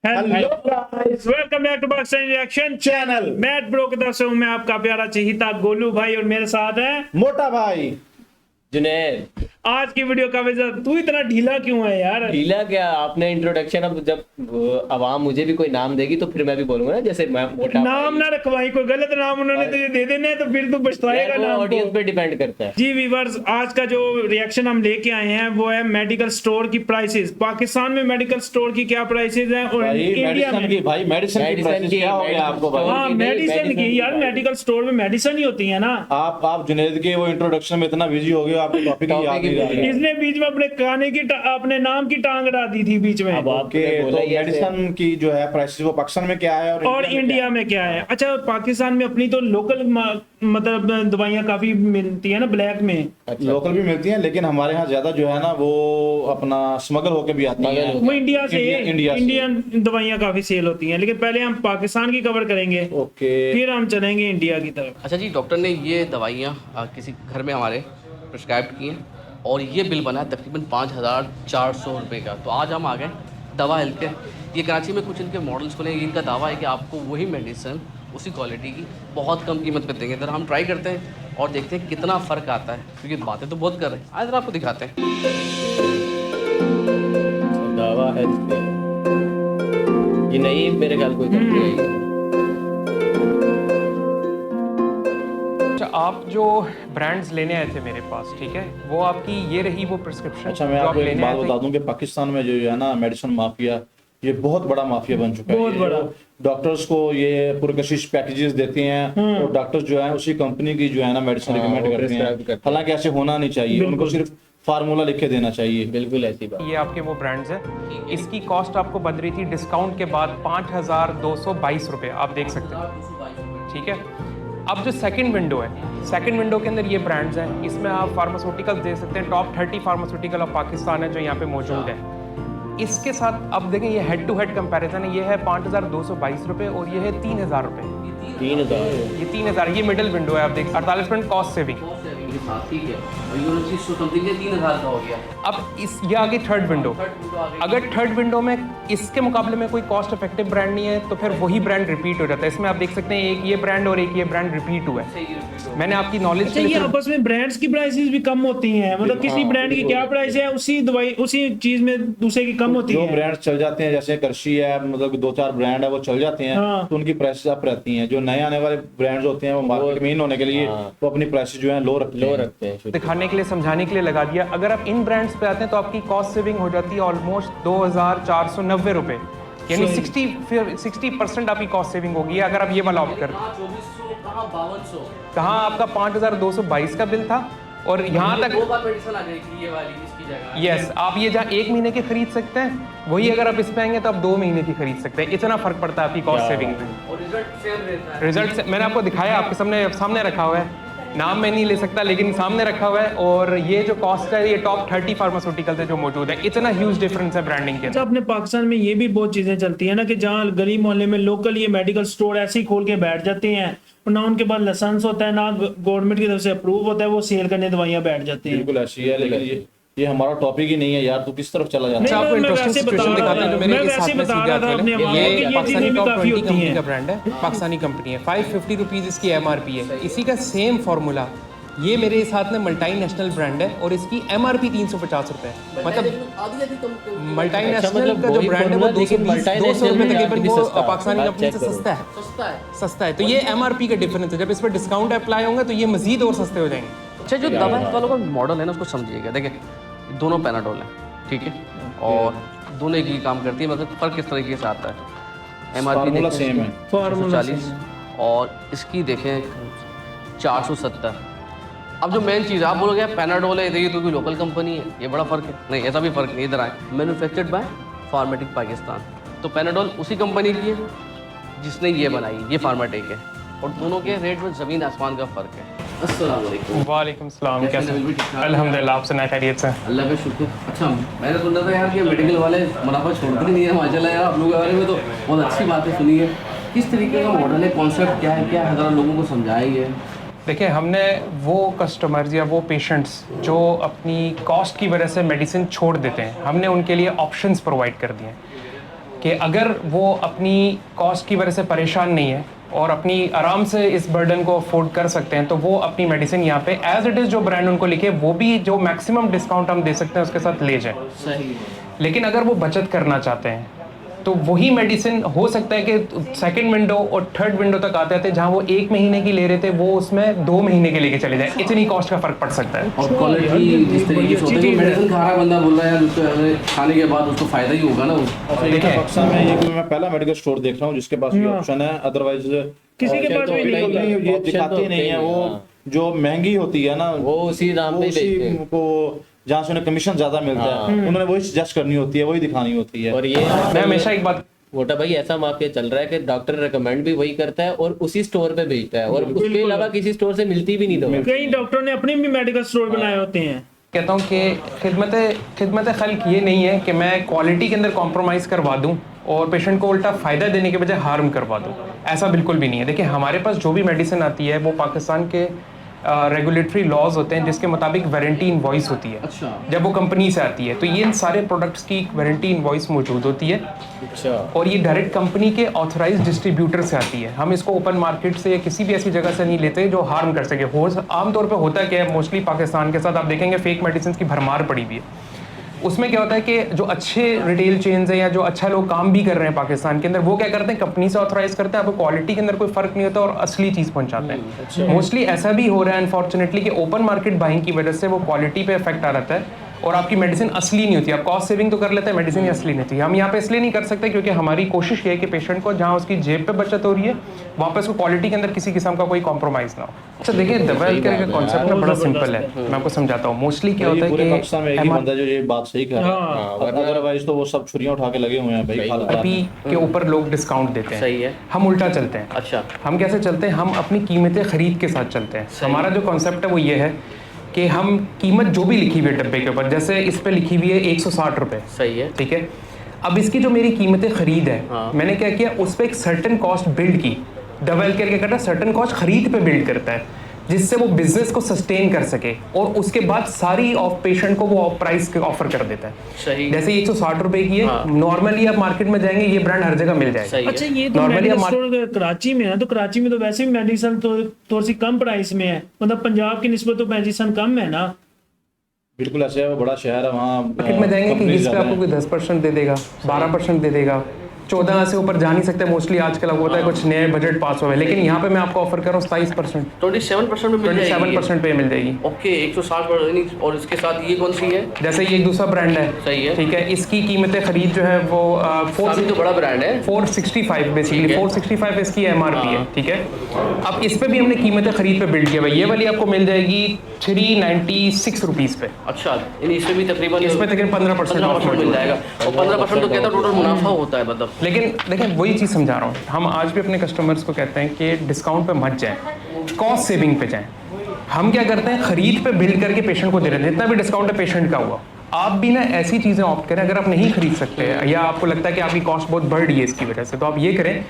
Hello guys, welcome back to Pakistan reaction channel. Matt bro की तरफ से हूं मैं आपका प्यारा चहीता गोलू भाई और मेरे साथ है मोटा भाई जुनैद। आज की वीडियो का वजह तू इतना ढीला क्यों है यार? ढीला क्या? आपने इंट्रोडक्शन, अब जब आवाम मुझे भी कोई नाम देगी तो फिर मैं भी बोलूंगा ना, जैसे मैं मोटा नाम ना रखवाई, कोई गलत नाम उन्होंने तुझे दे देने हैं तो फिर तू पछताएगा नाम ऑडियंस को। पे डिपेंड करता है। जी वीवर्स, आज का जो रिएक्शन हम लेके आए हैं वो है मेडिकल स्टोर की प्राइसेस। पाकिस्तान में मेडिकल स्टोर की क्या प्राइसेस हैं और इंडिया में मेडिसिन की प्राइसेस क्या हो गया आपको भाई? हाँ मेडिसिन की यार, मेडिकल स्टोर में मेडिसिन ही होती है ना। आप जुनैद के वो इंट्रोडक्शन में इतना बिजी हो गए, आपको टॉपिक ही याद नहीं रहा। इसने बीच में अपने खाने की अपने नाम की टांग अड़ा दी थी बीच में। अब ओके, तो मेडिसिन की जो है प्राइसेस वो पाकिस्तान में क्या है और इंडिया में क्या है? अच्छा, पाकिस्तान में अपनी तो लोकल मतलब दवाइयाँ काफी मिलती है ना ब्लैक में। लोकल भी मिलती हैं, लेकिन हमारे यहाँ ज्यादा जो है ना वो अपना स्मगल होके भी आती है। वो इंडिया से इंडियन दवाइयाँ काफी सेल होती हैं, लेकिन पहले हम पाकिस्तान की कवर करेंगे, ओके, फिर हम चलेंगे इंडिया की तरफ। अच्छा जी, डॉक्टर ने ये दवाइयाँ किसी घर में हमारे प्रिस्क्राइब की हैं और ये बिल बना है तकरीबन 5,400 रुपये का। तो आज हम आ गए दवा हेल्थ केयर। ये कराची में कुछ इनके मॉडल्स खुले हैं। इनका दावा है कि आपको वही मेडिसिन उसी क्वालिटी की बहुत कम कीमत पे देंगे। इधर हम ट्राई करते हैं और देखते हैं कितना फ़र्क आता है, क्योंकि बातें तो बहुत कर रहे हैं। आज आपको दिखाते हैं। दावा है ये नहीं, मेरे ख्याल कोई कंपनी है। अच्छा, आप जो ब्रांड्स लेने आए थे मेरे पास, ठीक है, वो आपकी ये रही वो प्रिस्क्रिप्शन। अच्छा, मैं आपको एक बात बता दूं कि पाकिस्तान में जो है ना मेडिसिन माफिया, ये बहुत बड़ा माफिया बन चुका है। बहुत बड़ा। डॉक्टर्स को ये पुरकशिश पैकेजेस देते हैं और डॉक्टर्स जो है उसी कंपनी की जो है ना मेडिसिन रिकमेंड करते हैं। हालांकि ऐसे होना नहीं चाहिए, उनको सिर्फ फार्मूला लिख के देना चाहिए। बिल्कुल ऐसी बात। ये आपके वो ब्रांड्स हैं। इसकी कॉस्ट आपको बन रही थी डिस्काउंट के बाद 5,222 रुपये, आप देख सकते हैं, ठीक है। अब जो सेकंड विंडो है, सेकंड विंडो के अंदर ये ब्रांड्स हैं। इसमें आप फार्मास्यूटिकल्स देख सकते हैं। टॉप 30 फार्मास्यूटिकल ऑफ पाकिस्तान है जो यहाँ पे मौजूद है। इसके साथ अब देखें, ये हेड टू हेड कंपैरिजन है। ये है 5,222 रुपये और ये है 3,000 रुपये। 3,000, ये 3,000, ये मिडिल विंडो है। आप देख 48% कॉस्ट सेविंग। ठीक है, समथिंग 3,000 का हो गया। अब इस ये आगे थर्ड विंडो। अगर थर्ड विंडो में इसके मुकाबले में कोई कॉस्ट इफेक्टिव ब्रांड नहीं है तो फिर वही ब्रांड रिपीट हो जाता है। इसमें आप देख सकते हैं एक ये ब्रांड और एक ये ब्रांड रिपीट हुआ है। मैंने आपकी नॉलेज अच्छा, ये आपस में ब्रांड्स की प्राइसेस भी कम होती हैं, मतलब किसी ब्रांड की क्या प्राइस है उसी दवाई उसी चीज में दूसरे की कम होती है। जो ब्रांड्स चल जाते हैं, जैसे करशी है, मतलब 2-4 ब्रांड है वो चल जाते हैं, तो उनकी प्राइसेस अप रहती हैं। जो नए आने वाले ब्रांड्स होते हैं वो मार्केट में इन होने के लिए वो अपनी प्राइसेस जो है लो रखते हैं। दिखाने के लिए, समझाने के लिए लगा दिया। अगर आप इन ब्रांड्स पे आते हैं तो आपकी कॉस्ट सेविंग हो जाती है ऑलमोस्ट 2,490 रुपये, यानी 60% आपकी कॉस्ट सेविंग होगी अगर आप ये वाला ऑप्ट करते हैं। 2,400 कहाँ आपका 5,222 का बिल था और यहाँ तक मेडिसिन आ जाएगी ये वाली इसकी जगह। यस, आप ये जहाँ 1 महीने की खरीद सकते हैं, वही अगर आप इस पे आएंगे तो आप 2 महीने की खरीद सकते हैं। इतना फर्क पड़ता है आपकी कॉस्ट सेविंग में। और रिजल्ट सेम रहता है। रिजल्ट मैंने आपको दिखाया, आपके सामने रखा हुआ है। नाम मैं नहीं ले सकता लेकिन सामने रखा हुआ है। और ये जो कॉस्ट है, ये टॉप 30 फार्मास्यूटिकल्स है जो मौजूद है। इतना ह्यूज डिफरेंस है ब्रांडिंग के। अच्छा, अपने पाकिस्तान में ये भी बहुत चीजें चलती है ना कि जहाँ गली मोहल्ले में लोकल ये मेडिकल स्टोर ऐसे ही खोल के बैठ जाते हैं और ना उनके पास लाइसेंस होता है ना गवर्नमेंट की तरफ से अप्रूव होता है, वो सेल करने दवाइयाँ बैठ जाते हैं। बिल्कुल ऐसी है, लेकिन ये हमारा टॉपिक ही नहीं है यार। तू किस तरफ चला जाता है? अच्छा, आपको इंटरेस्टिंग सिचुएशन दिखाता हूं जो मेरे के साथ में सीधे आता है। ये पाकिस्तानी टॉप 20 कंपनी का ब्रांड है, पाकिस्तानी कंपनी है। 550 रुपीज़ इसकी MRP है। इसी का सेम फार्मूला ये मेरे साथ में मल्टी नेशनल ब्रांड है और इसकी MRP 350 रुपये। मतलब मल्टी नेशनल का जो ब्रांड है वो 200 रुपये तकरीबन वो पाकिस्तानी कंपनी से सस्ता है। तो ये MRP का डिफरेंस है। जब इस पर डिस्काउंट अप्लाई होंगे तो ये मजीद और सस्ते हो जाएंगे। अच्छा, जो दवा वालों का मॉडल है ना उसको समझिएगा। देखिए, दोनों पैनाडोल हैं, ठीक है, और दोनों एक ही काम करती है, मतलब फ़र्क किस तरीके से आता है। MRP सेम है, 440 और इसकी देखें 470। अब जो मेन चीज़ आप बोलोगे पैनाडोल है, ये तो कोई लोकल कंपनी है, ये बड़ा फ़र्क है। नहीं, ऐसा भी फ़र्क नहीं। इधर आए, मैन्युफैक्चर्ड बाय फार्मेटिक पाकिस्तान। तो पैनाडोल उसी कंपनी की है जिसने ये बनाई, ये फार्मेटिक है, और दोनों के रेट में ज़मीन आसमान का फ़र्क है। अस्सलाम वालेकुम। वालेकुम सलाम, कैसे? अल्हम्दुलिल्लाह, आपसे ना खैरियत से? अल्लाह का शुक्र। अच्छा, मैंने सुना था यार कि मेडिकल वाले मुनाफा छोड़ते नहीं है माशाल्लाह यार। आप लोगों के बारे में तो बहुत अच्छी बातें सुनी है। किस तरीके का मॉडल है, कॉन्सेप्ट क्या है, क्या है, ज़रा लोगों को समझाएंगे। देखिए, हमने वो कस्टमर्स या वो पेशेंट्स जो अपनी कॉस्ट की वजह से मेडिसिन छोड़ देते हैं, हमने उनके लिए ऑप्शंस प्रोवाइड कर दिए हैं। कि अगर वो अपनी कॉस्ट की वजह से परेशान नहीं है और अपनी आराम से इस बर्डन को अफोर्ड कर सकते हैं, तो वो अपनी मेडिसिन यहाँ पे एज इट इज़ जो ब्रांड उनको लिखे वो भी जो मैक्सिमम डिस्काउंट हम दे सकते हैं उसके साथ ले जाएं। सही। लेकिन अगर वो बचत करना चाहते हैं तो वही मेडिसिन हो सकता है कि सेकंड विंडो और थर्ड विंडो तक आते थे, जहां वो 1 महीने की ले रहे थे वो उसमें 2 महीने के लेके चले जाए। इतनी कॉस्ट का फर्क पड़ सकता है। और क्वालिटी जिस तरीके से होती है, मेडिसिन खा रहा बंदा बोल रहा है यार उसको खाने के बाद उसको फायदा ही होगा ना वो। देखिए पाकिस्तान में ये मैं पहला मेडिकल स्टोर देख रहा हूँ जिसके पास ये ऑप्शन है, अदरवाइज किसी के पास भी नहीं ये दिखाती नहीं है। वो जो महंगी होती है ना वो उसी दाम पे बेचते हैं। को जहाँ से उन्हें कमीशन ज्यादा मिलता है उन्होंने वही सजेस्ट करनी होती है, वही दिखानी होती है। और ये मैं हमेशा एक बात मोटा भाई ऐसा माफिया चल रहा है कि डॉक्टर रिकमेंड भी वही करता है और उसी स्टोर पे भेजता है और उसके अलावा किसी स्टोर से मिलती भी नहीं। तो कई डॉक्टरों ने अपने भी मेडिकल स्टोर बनाए होते हैं। कहता हूँ कि खिदमत खल्क ये नहीं है कि मैं क्वालिटी के अंदर कॉम्प्रोमाइज़ करवा दूँ और पेशेंट को उल्टा फ़ायदा देने के बजाय हार्म करवा दूँ, ऐसा बिल्कुल भी नहीं है। देखिए हमारे पास जो भी मेडिसिन आती है वो पाकिस्तान के रेगुलेटरी लॉज होते हैं जिसके मुताबिक वारंटी इनवॉइस होती है। अच्छा। जब वो कंपनी से आती है तो ये इन सारे प्रोडक्ट्स की वारंटी इनवॉइस मौजूद होती है। अच्छा। और ये डायरेक्ट कंपनी के ऑथराइज डिस्ट्रीब्यूटर से आती है। हम इसको ओपन मार्केट से या किसी भी ऐसी जगह से नहीं लेते जो हार्म कर सके। हो आमतौर पे होता क्या है, मोस्टली पाकिस्तान के साथ आप देखेंगे फेक मेडिसिन की भरमार पड़ी हुई है। उसमें क्या होता है कि जो अच्छे रिटेल चेन्स हैं या जो अच्छा लोग काम भी कर रहे हैं पाकिस्तान के अंदर, वो क्या करते हैं कंपनी से ऑथराइज करते हैं, आपको क्वालिटी के अंदर कोई फर्क नहीं होता और असली चीज़ पहुंचाते हैं। मोस्टली ऐसा भी हो रहा है अनफॉर्चुनेटली कि ओपन मार्केट बाइंग की वजह से वो क्वालिटी पे इफेक्ट आ रहता है और आपकी मेडिसिन असली नहीं होती। आप कॉस्ट सेविंग तो कर लेते हैं, मेडिसिन असली नहीं होती। हम यहाँ पे इसलिए नहीं कर सकते क्योंकि हमारी कोशिश ये है कि पेशेंट को जहाँ उसकी जेब पे बचत हो रही है वहाँ पे उसको क्वालिटी के अंदर किसी किस्म का कोई कॉम्प्रोमाइज़ ना हो। अच्छा देखिए दवा हेल्थ का कॉन्सेप्ट ना बड़ा सिंपल है, मैं आपको समझाता हूँ। मोस्टली क्या होता है पूरे पाकिस्तान में एक ही कि बंदा जो ये बात सही कर रहा है, अदरवाइज तो वो सब छुरियां उठा के लगे हुए हैं भाई। एमआरपी के ऊपर लोग डिस्काउंट देते हैं। सही है। हम उल्टा चलते हैं। अच्छा। हम कैसे चलते हैं, हम अपनी कीमतें खरीद के साथ चलते हैं। हमारा जो कॉन्सेप्ट है वो ये है कि हम कीमत जो भी लिखी हुई है डब्बे के ऊपर, जैसे इस पे लिखी हुई है 160 रुपए, सही है। ठीक है। अब इसकी जो मेरी कीमतें खरीद है, मैंने क्या किया, उस पर एक सर्टेन कॉस्ट बिल्ड की। दवा हेल्थ केयर क्या करता है, सर्टेन कॉस्ट खरीद पे बिल्ड करता है जिससे वो बिजनेस को सस्टेन कर सके और उसके बाद सारी ऑफ पेशेंट को वो प्राइस के ऑफर कर देता है। सही। जैसे 160 रुपए की है, नॉर्मली आप मार्केट में जाएंगे ये ब्रांड हर जगह मिल जाएगा। सही है। अच्छा ये तो Normally मेडिकल आप स्टोर कराची में है, तो कराची में तो वैसे भी मेडिसिन तो थोड़ी सी कम प्राइस में है, मतलब पंजाब की निस्बत तो मेडिसिन कम है ना। बिल्कुल ऐसे है, वो बड़ा शहर है, वहाँ मार्केट में जाएंगे कि इस पे आपको कोई 10% दे देगा, 12% दे देगा, 14 से ऊपर जा नहीं सकते। मोस्टली आजकल होता है कुछ नए बजट पास हुए, लेकिन यहाँ पे मैं आपको ऑफर कर रहा हूँ 27%, 27% में मिल जाएगी। 27% पे मिल जाएगी। ओके 160 और इसके साथ ये कौन सी है? जैसे ये एक दूसरा ब्रांड है, सही है। ठीक है। इसकी कीमतें खरीद जो है वो काफी तो बड़ा ब्रांड है। 465 बेसिकली, 465 इसकी एमआरपी है, ठीक है। अब इस पे भी हमने कीमतें खरीद पे बिल्ड किया भाई। ये वाली आपको मिल जाएगी 396 रुपीज़ पे। अच्छा, इसमें भी तकरीबन 15% मिल जाएगा और 15% तो कहता टोटल मुनाफा होता है मतलब। लेकिन देखें वही चीज़ समझा रहा हूँ, हम आज भी अपने कस्टमर्स को कहते हैं कि डिस्काउंट पे मत जाएं, कॉस्ट सेविंग पे जाएं। हम क्या करते हैं, खरीद पे बिल्ड करके पेशेंट को दे रहे हैं, जितना भी डिस्काउंट है पेशेंट का हुआ। आप भी ना ऐसी चीज़ें ऑप्ट करें, अगर आप नहीं खरीद सकते या आपको लगता है कि आपकी कॉस्ट बहुत बढ़ रही है इसकी वजह से, तो आप ये करें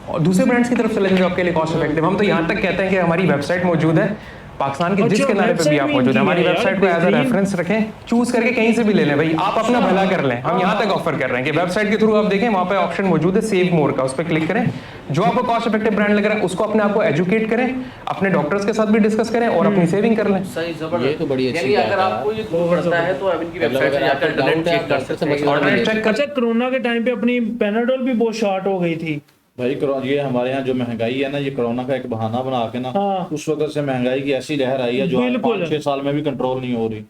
और दूसरे ब्रांड्स की तरफ चले जाएं जो आपके लिए कॉस्ट इफेक्टिव। हम तो यहाँ तक कहते हैं कि हमारी वेबसाइट मौजूद है पाकिस्तान के जिस किनारे पे भी आप मौजूद है, हमारी वेबसाइट को एज अ रेफरेंस रखें, चूज करके कहीं से भी ले लें भाई, आप अपना भला कर लें। हम यहाँ तक ऑफर कर रहे हैं कि वेबसाइट के थ्रू आप देखें, वहाँ पे ऑप्शन मौजूद है सेव मोर का, उस पर क्लिक करें, जो आपको कॉस्ट इफेक्टिव ब्रांड लग रहा है उसको अपने आप को एजुकेट करें, अपने डॉक्टर्स के साथ भी डिस्कस करें और अपनी सेविंग कर लें। सही, जबरदस्त। ये तो बड़ी अच्छी यानी अगर आपको ये दुख पड़ता है तो आप इनकी वेबसाइट से जाकर डायरेक्ट चेक कर सकते हैं। ऑर्डर चेक कर। अच्छा कोरोना के टाइम पे अपनी पैनाडोल भी बहुत शॉर्ट हो गई थी भाई। ये हमारे यहाँ जो महंगाई है ना, ये कोरोना का एक बहाना बना के ना, उस वक्त से महंगाई की ऐसी लहर आई है जो 5-6 साल में भी कंट्रोल नहीं हो रही।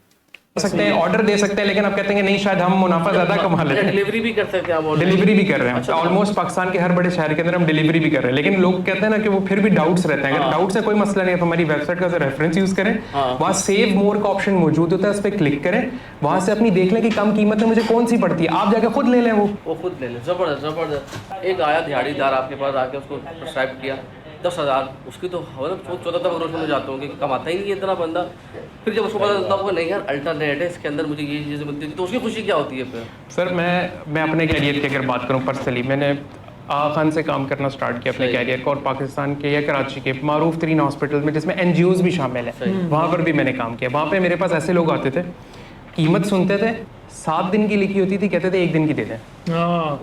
सकते हैं, ऑर्डर दे सकते हैं, लेकिन आप कहते हैं कि नहीं शायद हम मुनाफा ज्यादा कमा लेते हैं। डिलीवरी भी कर सकते हैं आप। डिलीवरी भी कर रहे हैं ऑलमोस्ट पाकिस्तान के हर बड़े शहर के अंदर हम डिलीवरी भी कर रहे हैं, लेकिन लोग कहते हैं ना कि वो फिर भी डाउट्स रहते हैं। अगर डाउट्स है कोई मसला नहीं है, तो हमारी वेबसाइट का रेफरेंस यूज करें, वहाँ सेव मोर का ऑप्शन मौजूद होता है, उस पर क्लिक करें, वहाँ से अपनी देख लें कि कम कीमत में मुझे कौन सी पड़ती है, आप जाके खुद ले लें, वो खुद ले लें। जबरदस्त जबरदस्त। एक आया दिहाड़ीदार आपके पास आके उसको प्रिस्क्राइब किया 10,000, उसकी तो मतलब 14 तक रोशन में जाता हूँ कि कमाता ही नहीं है इतना बंदा। फिर जब उसको पता चलता है नहीं यार अल्टरनेट है, इसके अंदर मुझे ये चीज़ें मिलती थी, तो उसकी खुशी क्या होती है फिर? सर मैं अपने कैरियर की अगर बात करूँ पर्सनली, मैंने आगा खान से काम करना स्टार्ट किया अपने कैरियर को, और पाकिस्तान के या कराची के मारूफ तरीन हॉस्पिटल में जिसमें NGOs भी शामिल है, वहाँ पर भी मैंने काम किया। वहाँ पे मेरे पास ऐसे लोग आते थे कीमत सुनते थे, 7 दिन की लिखी होती थी, कहते थे 1 दिन की दे दें, हाँ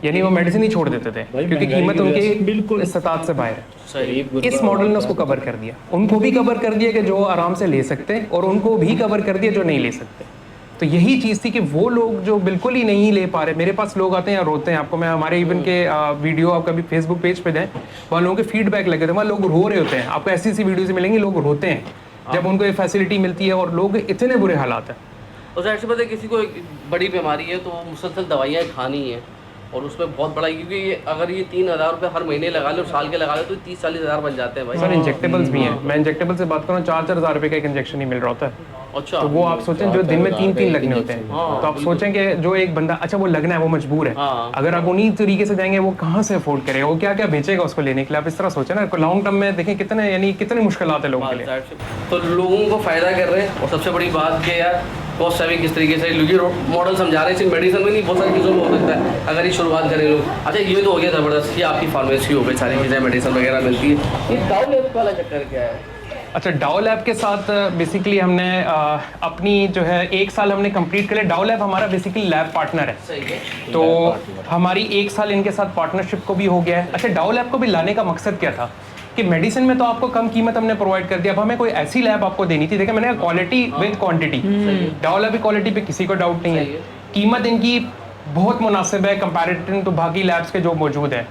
यानी वो मेडिसिन ही छोड़ देते थे क्योंकि कीमत उनकी बिल्कुल इस्तात से बाहर है। सही। इस मॉडल ने उसको कवर कर दिया, उनको भी कवर कर दिया कि जो आराम से ले सकते हैं, और उनको भी कवर कर दिया जो नहीं ले सकते। तो यही चीज़ थी कि वो लोग जो बिल्कुल ही नहीं ले पा रहे, मेरे पास लोग आते हैं रोते हैं, आपको मैं हमारे इवन के वीडियो आप कभी फेसबुक पेज पे जाएं, वहाँ लोगों के फीडबैक लगे थे, वहाँ लोग रो रहे होते हैं, आपको ऐसी ऐसी वीडियोज़ मिलेंगी, लोग रोते हैं जब उनको ये फैसिलिटी मिलती है, और लोग इतने बुरे हालात हैं। और जाहिर सी बात है किसी को एक बड़ी बीमारी है तो मुसलसल दवाइयाँ खानी है, और उसमें बहुत बड़ा, क्योंकि अगर ये 3,000 रुपये हर महीने लगा ले और साल के लगा ले तो 30-40 हज़ार बन जाते हैं भाई। सर इंजेक्टेबल्स भी हैं, मैं इंजेक्टेबल से बात करूँ 4-4 हज़ार रुपये का एक इंजेक्शन ही मिल रहा होता है। अच्छा, तो वो आप सोचें जो दिन में 3-3 लगने होते हैं, तो आप सोचें कि जो एक बंदा, अच्छा वो लगना है, वो मजबूर है, अगर आप उन्हीं तरीके से जाएंगे वो कहाँ से अफोर्ड करेगा, वो क्या क्या बेचेगा उसको लेने के लिए। आप इस तरह सोचें ना, लॉन्ग टर्म में देखें कितने, यानी कितनी मुश्किलात है लोगों के लिए। तो लोगों को फ़ायदा कर रहे हैं, और सबसे बड़ी बात कि यार कॉस्ट सेविंग किस तरीके से ये मॉडल समझा रहे हैं, सिर्फ मेडिसिन में नहीं, बहुत सारी चीज़ों में हो सकता है अगर ये शुरुआत करें लोग। अच्छा ये तो हो गया ज़बरदस्त, ये आपकी फार्मेसी हो गई, सारी चीज़ें मेडिसिन वगैरह मिलती है। ये डाउन लेवल वाला चक्कर क्या है? अच्छा, डाउ लैब के साथ बेसिकली हमने अपनी जो है 1 साल हमने कंप्लीट कर लिया। डाउ लैब हमारा बेसिकली लैब पार्टनर है, सही है। तो हमारी 1 साल इनके साथ पार्टनरशिप को भी हो गया है। अच्छा, डाउ लैब को भी लाने का मकसद क्या था कि मेडिसिन में तो आपको कम कीमत हमने प्रोवाइड कर दिया, अब हमें कोई ऐसी लैब आपको देनी थी। देखिए मैंने क्वालिटी विद क्वांटिटी, डाउ लैब की क्वालिटी पे किसी को डाउट नहीं है, कीमत इनकी बहुत मुनासिब है कंपैरेटिव टू बाकी लैब्स के जो मौजूद है।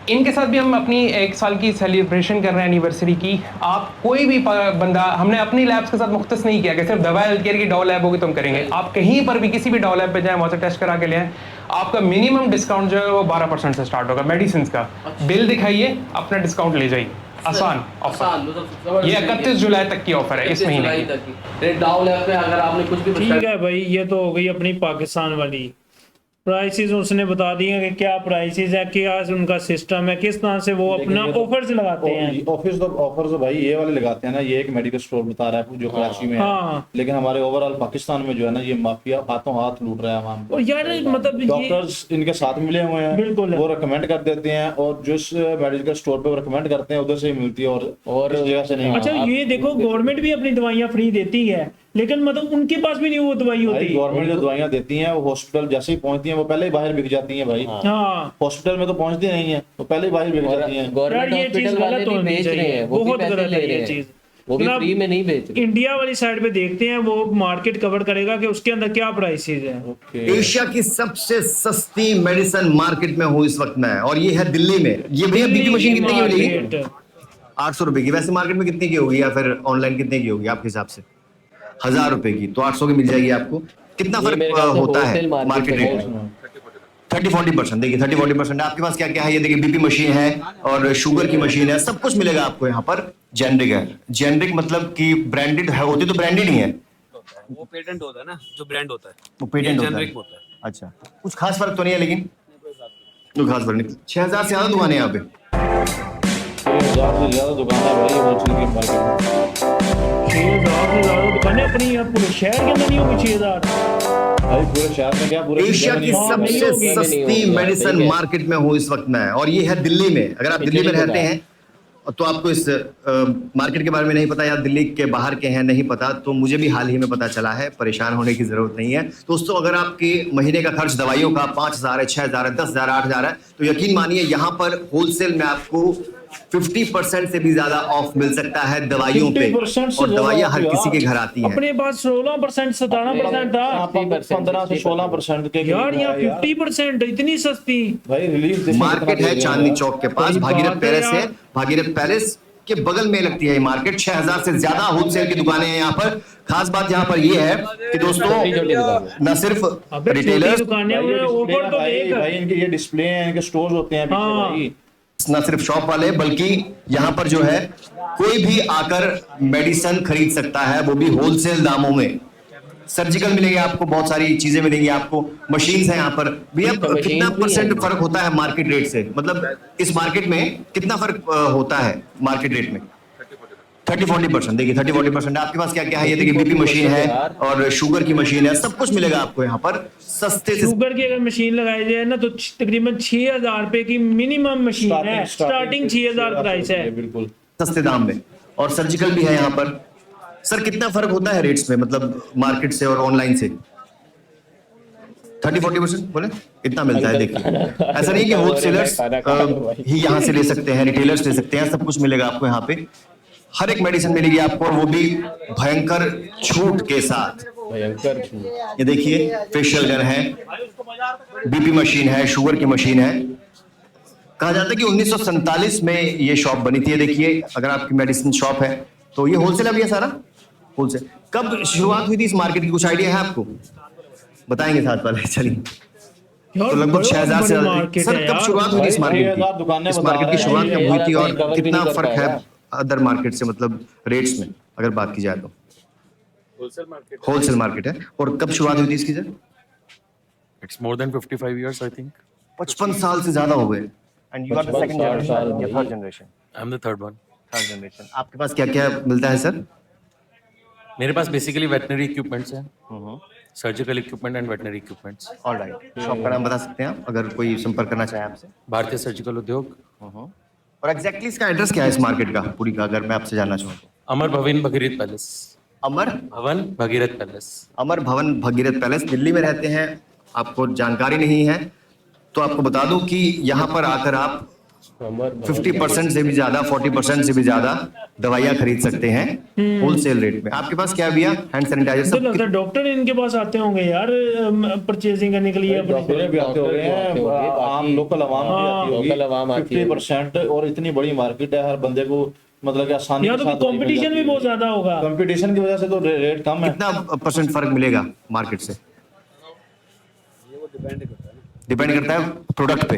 इनके साथ भी हम अपनी 1 साल की सेलिब्रेशन कर रहे हैं एनिवर्सरी की। आप कोई भी बंदा, हमने अपनी लैब्स के साथ मुख्तस नहीं किया कि सिर्फ दवा हेल्थ केयर की डाउ लैब होगी तो हम करेंगे। आप कहीं पर भी किसी भी डाउ लैब पे जाएं, वहाँ से टेस्ट करा के ले आएं, आपका मिनिमम डिस्काउंट जो है वो 12% से स्टार्ट होगा मेडिसिन का। बिल दिखाइए, अपना डिस्काउंट ले जाइए, आसान ऑफर। ये 31 जुलाई तक की ऑफर है, इस महीने की। डाउ लैब पे अगर आपने कुछ भी ठीक है भाई, ये तो हो गई अपनी पाकिस्तान वाली। प्राइसेस उसने बता दिए कि क्या प्राइसेस है, क्या उनका सिस्टम है, किस तरह से वो अपना ऑफर्स लगाते हैं। ऑफर्स तो भाई ये वाले लगाते हैं ना, ये एक मेडिकल स्टोर बता रहा है जो कराची में है, लेकिन हमारे ओवरऑल पाकिस्तान में जो है ना ये माफिया हाथों हाथ लूट रहा है आवाम को। और यार मतलब डॉक्टर्स इनके साथ मिले हुए हैं, बिल्कुल वो रिकमेंड कर देते हैं, और जिस मेडिकल स्टोर पे वो रिकमेंड करते हैं उधर से ही मिलती है, और इस जगह से नहीं। अच्छा ये देखो, गवर्नमेंट भी अपनी दवाइयाँ फ्री देती है, लेकिन मतलब उनके पास भी नहीं वो दवाई होती। गवर्नमेंट जो दवाइयाँ देती हैं वो हॉस्पिटल जैसे ही पहुंचती हैं वो पहले ही बाहर बिक जाती हैं भाई। हाँ, हॉस्पिटल में तो पहुंचती नहीं है, तो पहले ही बाहर बिक जाती हैं। गवर्नमेंट ये चीज हॉस्पिटल वाले गलत भी होनी बेच रहे चाहिए, हैं, वो भी बहुत पैसे गलत ले है रहे ये हैं, चीज। वो भी जनाब, फ्री में नहीं बेच रहे। इंडिया वाली साइड पे देखते हैं, वो मार्केट कवर करेगा कि उसके अंदर क्या प्राइसेस है। एशिया की सबसे सस्ती मेडिसिन मार्केट में हो इस वक्त में, और ये है दिल्ली में। ये भैया बीपी मशीन कितने की मिलेगी? 800 रुपए की। वैसे मार्केट में कितने की होगी, या फिर ऑनलाइन कितने की होगी आपके हिसाब से? 1000 रुपए की, तो 800 की मिल जाएगी आपको। कितना फर्क होता है मार्केट रेट में? 30-40%। देखिए 30-40% आपके पास क्या क्या है, ये देखिए बीपी मशीन है और शुगर की मशीन है, सब कुछ मिलेगा आपको यहाँ पर। जेनरिक है, जेनरिक मतलब कि ब्रांडेड है, होती तो ब्रांडेड ही है, वो पेटेंट होता है ना, जो ब्रांड होता है वो पेटेंट होता जेनरिक है। होता है। अच्छा, कुछ खास फर्क तो नहीं है, लेकिन कोई खास फर्क नहीं। 6000 से ज्यादा दुकानें यहाँ पे, 6000 से ज्यादा दुकान है भाई होलसेल के मार्केट में। 6000 से ज्यादा दुकानें अपनी पूरे शहर के अंदर नहीं होगी। 6000 भाई पूरे शहर में क्या, पूरे एशिया की सबसे सस्ती मेडिसिन मार्केट में हो इस वक्त में, और ये है दिल्ली में। अगर आप दिल्ली में रहते हैं तो आपको इस मार्केट के बारे में नहीं पता, या दिल्ली के बाहर के हैं नहीं पता, तो मुझे भी हाल ही में पता चला है, परेशान होने की जरूरत नहीं है दोस्तों। अगर आपके महीने का खर्च दवाइयों का 5000 है, 6000 है, 10000 है, 8000 है, तो यकीन मानिए यहाँ पर होलसेल में आपको 50% से भी ज्यादा ऑफ मिल सकता है दवाइयों पे, और दवाइयाँ हर किसी के घर आती हैं। अपने पास 16% 17% था, 15 से 16% के यार यहाँ 50%, इतनी सस्ती भाई रिलीफ। मार्केट है चांदनी चौक के पास, भागीरथ पैलेस है, भागीरथ पैलेस के बगल में लगती है ये मार्केट। 6000 से ज्यादा होलसेल की दुकानें हैं यहाँ पर। खास बात यहाँ पर ये है कि दोस्तों न सिर्फ रिटेलर्स, भाई इनके ये डिस्प्ले हैं, इनके स्टोर्स होते हैं पीछे भाई, न सिर्फ शॉप वाले, बल्कि यहाँ पर जो है कोई भी आकर मेडिसिन खरीद सकता है, वो भी होलसेल दामों में। सर्जिकल मिलेंगे आपको, बहुत सारी चीजें मिलेंगी आपको, मशीन्स हैं यहाँ पर। भैया कितना परसेंट फर्क होता है मार्केट रेट से, मतलब इस मार्केट में कितना फर्क होता है मार्केट रेट में? 30-40%। देखिए 30-40% आपके पास क्या क्या है, ये देखिए बीपी मशीन है और शुगर की मशीन है, सब कुछ मिलेगा आपको यहाँ पर सस्ते से। शुगर की अगर मशीन लगाई जाए ना तो तकरीबन 6000 रुपए की मिनिमम मशीन है, स्टार्टिंग 6000 प्राइस है, बिल्कुल सस्ते दाम में। और सर्जिकल भी है यहाँ पर, सर कितना फर्क होता है रेट्स में, मतलब मार्केट से और ऑनलाइन से? 30-40% बोले इतना मिलता है। देखिए ऐसा नहीं कि होलसेलर्स ही यहाँ से ले सकते हैं, रिटेलर्स ले सकते हैं, सब कुछ मिलेगा आपको यहाँ पे, हर एक मेडिसिन मिलेगी आपको, और वो भी भयंकर छूट के साथ। भयंकर। ये देखिए फेशियल गन है, बीपी मशीन है, शुगर की मशीन है। कहा जाता है कि 1947 में ये शॉप बनी थी। ये देखिए अगर आपकी मेडिसिन शॉप है तो ये होलसेल है भैया, सारा होलसेल। कब शुरुआत हुई थी इस मार्केट की, कुछ आइडिया है आपको? बताएंगे साथ वाले, चलिए। तो लगभग 6000 से मार्केट सर है कब यार। शुरुआत हुई थी इस मार्केट की? इस मार्केट की शुरुआत कब हुई थी और कवर भी कितना नहीं कर फर्क है पाया। अदर मार्केट से, मतलब रेट्स में अगर बात की जाए तो? होलसेल मार्केट है। और कब शुरुआत हुई थी इसकी sir? It's more than 55 years, I think. 55 साल से ज्यादा हो गए। And you are the second 60 साल जनरेशन या भाई। Third generation? I'm the third one. Third generation. आपके पास क्या क्या मिलता है सर? मेरे पास बेसिकली वेटनरी इक्विपमेंट्स हैं, surgical equipment and veterinary equipments. Alright, shop का नाम बता सकते हैं आप अगर कोई संपर्क करना चाहे आपसे? भारतीय सर्जिकल उद्योग, और एग्जैक्टली इसका एड्रेस क्या है इस मार्केट का पूरी का, अगर मैं आपसे जानना चाहूँ तो? अमर भवन भगीरथ पैलेस। अमर भवन भगीरथ पैलेस। अमर भवन भगीरथ पैलेस, दिल्ली में रहते हैं, आपको जानकारी नहीं है तो आपको बता दूं कि यहाँ पर आकर आप 50% से भी ज्यादा, 40% से भी ज्यादा दवाइयाँ खरीद सकते हैं होलसेल रेट में। आपके पास क्या है भैया? हैंड सैनिटाइजर मुझे सब लगता है डॉक्टर इनके पास आते होंगे यार परचेजिंग करने के लिए अपने। डॉक्टर भी आते हो गए हैं, आम लोकल आवाम भी आती होगी। लोकल आवाम आती है। 50% और इतनी बड़ी मार्केट है, हर बंदे को मतलब कि आसानी यहाँ तो कंपटीशन भी बहुत ज्यादा होगा। कंपटीशन की वजह से तो रेट कम है। कितना परसेंट फर्क मिलेगा मार्केट से? डिपेंड करता है प्रोडक्ट पे,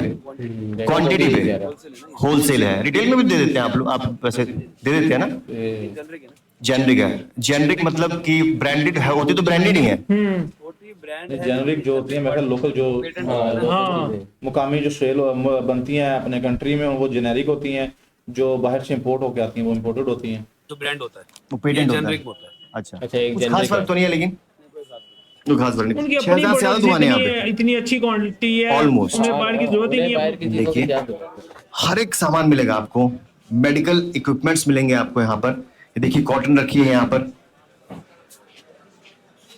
क्वांटिटी पे। होलसेल है, रिटेल में भी दे देते हैं आप लोग, आप वैसे दे देते हैं ना? जेनरिक है, जेनरिक मतलब कि ब्रांडेड है, होती तो ब्रांडेड ही है। जेनरिक जो होती है मैं लोकल जो मुकामी जो सेल बनती हैं अपने कंट्री में वो जेनेरिक होती हैं, जो बाहर से इंपोर्ट होकर आती हैं वो इंपोर्टेड होती हैं। जो ब्रांड होता है वो पेटेंट होता है। जेनरिक होता है। अच्छा, अच्छा, एक कुछ खास जेनरिक फर्क तो नहीं है, लेकिन कोई खास फर्क उनकी नहीं। अपनी 6000 से ज्यादा दुकानें यहाँ पे इतनी अच्छी क्वांटिटी है, Almost। उन्हें बाहर की जरूरत ही नहीं है। देखिए हर एक सामान मिलेगा आपको, मेडिकल इक्विपमेंट्स मिलेंगे आपको यहाँ पर। ये देखिए कॉटन रखी है यहाँ पर,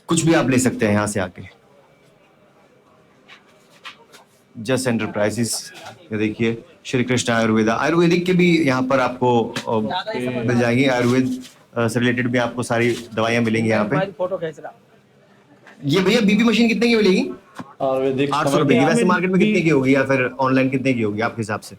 कुछ भी आप ले सकते हैं यहाँ से आके। जस्ट एंटरप्राइजेस, ये देखिए श्री कृष्ण आयुर्वेदा, आयुर्वेदिक के भी यहाँ पर आपको मिल जाएंगी, आयुर्वेद से रिलेटेड भी आपको सारी दवाइयाँ मिलेंगी यहाँ पे। ये भैया बीपी मशीन कितने की मिलेगी? आयुर्वेदिक 800 रुपए की। वैसे मार्केट में कितने की होगी या फिर ऑनलाइन कितने की होगी आपके हिसाब से?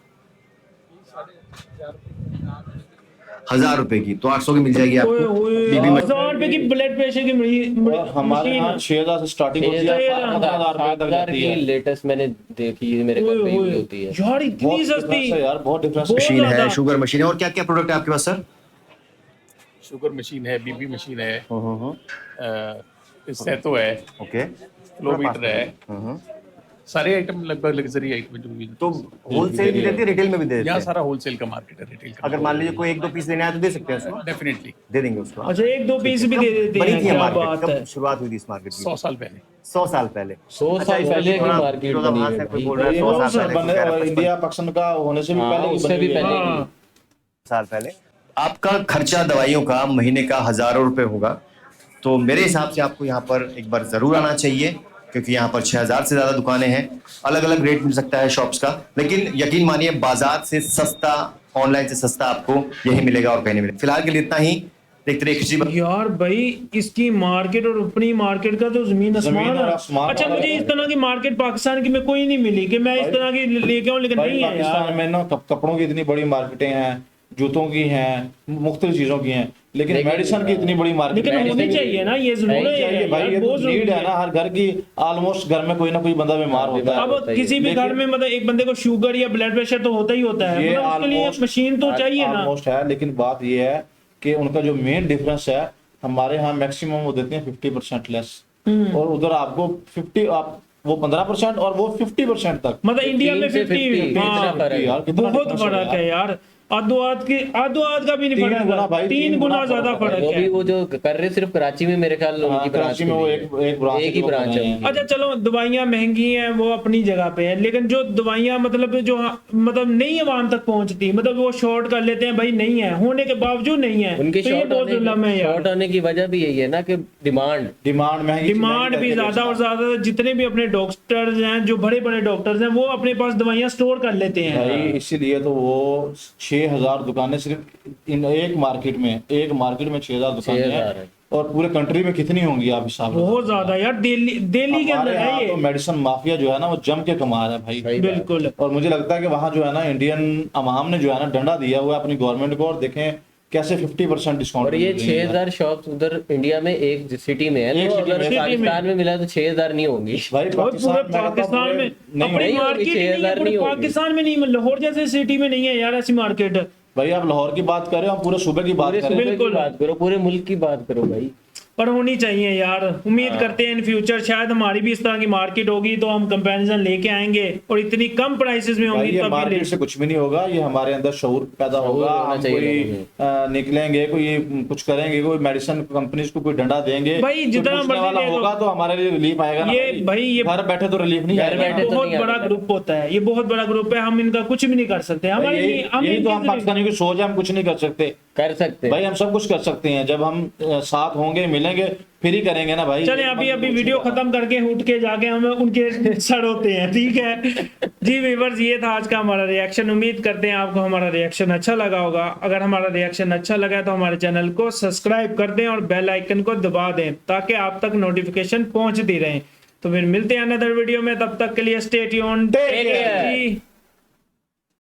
1000 रुपए की, तो 800 की मिल जाएगी आपको बीपी मशीन। 1000 रुपए की ब्लड प्रेशर की और हमारे यहाँ 6000 से स्टार्टिंग होती है, 7000 रुपए तक जाती है। लेटेस्ट मैंने देखी है, मेरे घर पे ही होती है। यार इतनी बहुत सस्ती। difference है यार, बहुत डिफरेंस है। मशीन है, ज्यादा। शुगर मशीन है, और क्या क्या प्रोडक्ट है आपके पास सर? शुगर मशीन है, बीपी मशीन है, सेतो है, ओके, फ्लोमीटर है, सारे आइटम लगभग लग्जरी आइटम जो भी। तो होलसेल भी देते हैं, रिटेल में भी दे देते यहाँ हैं? सारा होलसेल का मार्केट है, रिटेल का। अगर मान लीजिए कोई 1-2 पीस लेने आए तो दे सकते हैं उसको? डेफिनेटली दे देंगे उसको। अच्छा, 1-2 पीस भी दे देते बनी हैं, थी क्या मार्केट, बात कब है। शुरुआत हुई थी इस मार्केट की? 100 साल पहले। 100 साल पहले। 100 साल पहले की मार्केट बनी है कोई भाई। बोल रहा है 100 साल पहले, कोई कह रहा है 55 इंडिया पाकिस्तान का होने से भी हाँ, पहले की उससे बनी भी हुई है। पहले हाँ। की। साल पहले। आपका खर्चा दवाइयों का महीने का हजारों रुपए होगा, तो मेरे हिसाब से आपको यहाँ पर एक बार जरूर आना चाहिए, क्योंकि यहाँ पर 6000 से ज्यादा दुकानें हैं। अलग अलग रेट मिल सकता है शॉप्स का, लेकिन यकीन मानिए बाजार से सस्ता, ऑनलाइन से सस्ता आपको यही मिलेगा और कहीं नहीं मिलेगा। फिलहाल के लिए इतना ही, देखते रहिए खुशी बात। यार भाई इसकी मार्केट और अपनी मार्केट का तो जमीन आसमान और है। आसमान अच्छा, वाला मुझे है। इस तरह की मार्केट पाकिस्तान की में कोई नहीं मिली कि मैं इस तरह की लेके आऊं, लेकिन भाई नहीं है यार। पाकिस्तान में ना कपड़ों की इतनी बड़ी मार्केटें हैं, जूतों की हैं, मुख्तलिफ चीजों की हैं, लेकिन मेडिसिन की इतनी बड़ी मार्केट लेकिन है। होनी चाहिए ना, ये जरूर है चाहिए भाई, ये तो बहुत नीड जरूरी है ना हर घर की। ऑलमोस्ट घर में कोई ना कोई बंदा बीमार होता है। अब किसी भी घर में मतलब एक बंदे को शुगर या ब्लड प्रेशर तो होता ही होता है, ये मतलब उसके लिए almost- मशीन तो चाहिए ना। ऑलमोस्ट है, लेकिन बात ये है कि उनका जो मेन डिफरेंस है, हमारे यहाँ मैक्सिमम वो देते हैं 50% लेस, और उधर आपको 50 आप वो 15% और वो 50% तक। मतलब इंडिया में 15 से 50, 50 हाँ, इतना फर्क है। यार कितना बहुत difference फर्क है यार। आधो आध का भी नहीं तीन फर्क गुना है, भाई, 3 गुना फर्क ज्यादा है। फर्क वो भी है। वो जो कर रहे सिर्फ कराची में मेरे ख्याल उनकी ब्रांच कराची में वो एक ब्रांच एक ही ब्रांच है उनकी। अच्छा चलो दवाइयाँ महंगी हैं वो अपनी जगह पे है, लेकिन जो दवाइयाँ मतलब जो मतलब नहीं आवाम तक पहुंचती, मतलब वो शॉर्ट कर लेते हैं भाई, नहीं है होने के बावजूद नहीं है, उनके तो ये बहुत जुल्म है यार। शॉर्ट होने की वजह भी यही है ना कि डिमांड महंगी डिमांड भी ज्यादा और ज्यादा, जितने भी अपने डॉक्टर्स हैं, जो बड़े बड़े डॉक्टर्स हैं, वो अपने पास दवाइयाँ स्टोर कर लेते हैं। भाई, इसीलिए तो वो 6000 दुकानें सिर्फ इन एक मार्केट में 6000 दुकानें 6000 हैं। और पूरे कंट्री में कितनी होंगी आप हिसाब लगाओ। बहुत ज्यादा यार, दिल्ली के अंदर है ये। तो मेडिसिन माफिया जो है ना वो जम के कमा रहा है भाई। बिल्कुल। और मुझे लगता है कि वहाँ जो है ना इंडियन अवाम ने जो है ना डंडा दिया हुआ है अपनी गवर्नमेंट को, और देखें कैसे 50% डिस्काउंट। और ये 6000 शॉप्स उधर इंडिया में एक सिटी में है, एक तो सिटी अगर में। पाकिस्तान में मिला तो 6000 नहीं होंगी भाई और पूरे पाकिस्तान में अपनी नहीं होगी, मार्केट ही नहीं है, 6000 पूरे नहीं होगी। पाकिस्तान में नहीं, लाहौर जैसे सिटी में नहीं है यार ऐसी मार्केट। भाई आप लाहौर की बात कर रहे हो, हम पूरे सूबे की बात पूरे कर रहे सूबे हैं। की बात करो, पूरे मुल्क की बात करो भाई। पर होनी चाहिए यार, उम्मीद करते हैं इन फ्यूचर शायद हमारी भी इस तरह की मार्केट होगी तो हम कंपैरिजन लेके आएंगे, और इतनी कम प्राइसेस में भाई होंगी ये तभी मार्केट ले। से कुछ भी नहीं होगा, ये हमारे अंदर शऊर पैदा होगा, होना हम चाहिए कोई लोगों निकलेंगे, कोई कुछ करेंगे, कोई मेडिसिन कंपनीज को कोई डंडा देंगे, भाई, जितना कोई पूछने मर्जी वाला दे दो। होगा तो हमारे लिए रिलीफ आएगा ना ये भाई, ये घर बैठे तो रिलीफ नहीं घर आएगा बैठे ना। तो बहुत नहीं बड़ा आएगा। ग्रुप होता है, ये बहुत बड़ा ग्रुप है, हम इनका कुछ भी नहीं कर सकते। हमारे यही लिए हम यही तो हम इनकी पाकिस्तानियों की सोच है, हम कुछ नहीं कर सकते कर सकते भाई, हम सब कुछ कर सकते हैं जब हम साथ होंगे, मिलेंगे, फिर ही करेंगे ना भाई। चले अभी वीडियो खत्म करके उठ के जाके हम उनके सर होते हैं, ठीक है जी व्यूअर्स, ये था आज का हमारा रिएक्शन। उम्मीद करते हैं आपको हमारा रिएक्शन अच्छा लगा होगा। अगर हमारा रिएक्शन अच्छा लगा तो हमारे चैनल को सब्सक्राइब कर दें और बेल आइकन को दबा दें ताकि आप तक नोटिफिकेशन पहुंचती रहे। तो फिर मिलते हैं अनदर वीडियो में, तब तक के लिए स्टे ट्यून्ड, टेक केयर।